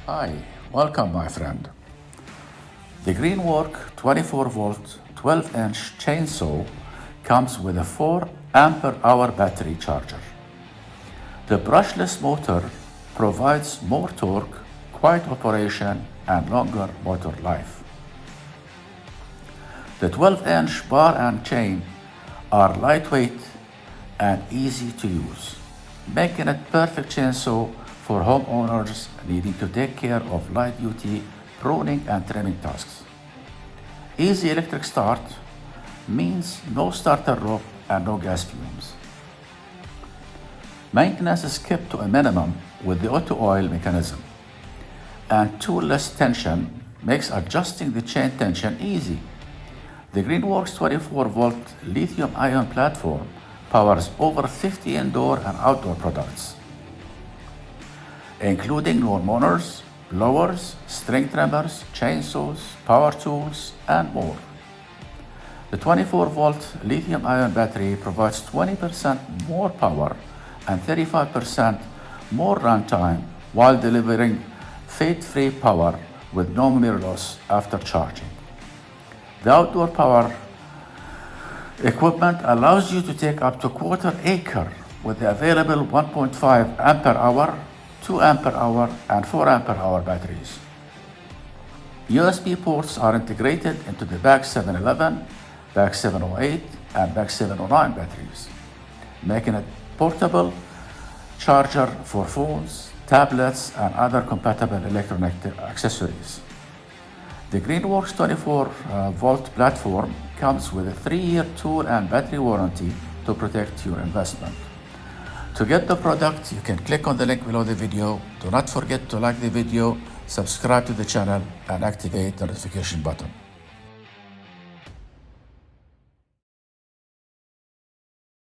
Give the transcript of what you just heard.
Hi, welcome my friend. The Greenworks 24 volt 12 inch chainsaw comes with a 4 ampere hour battery charger. The brushless motor provides more torque, quiet operation and longer motor life. The 12 inch bar and chain are lightweight and easy to use, making it perfect chainsaw for homeowners needing to take care of light-duty pruning and trimming tasks. Easy electric start means no starter rope and no gas fumes. Maintenance is kept to a minimum with the auto oil mechanism, and tool-less tension makes adjusting the chain tension easy. The Greenworks 24 volt lithium-ion platform powers over 50 indoor and outdoor products, including lawn mowers, blowers, string trimmers, chainsaws, power tools, and more. The 24 volt lithium-ion battery provides 20% more power and 35% more runtime while delivering fade-free power with no mirror loss after charging. The outdoor power equipment allows you to take up to quarter acre with the available 1.5 ampere hour, 2 ampere hour, and 4 ampere hour batteries. USB ports are integrated into the BAG 711, BAG 708, and BAG 709 batteries, making it portable charger for phones, tablets, and other compatible electronic accessories. The Greenworks 24 volt platform comes with a 3-year tool and battery warranty to protect your investment. To get the product, you can click on the link below the video. Do not forget to like the video, subscribe to the channel, and activate the notification button.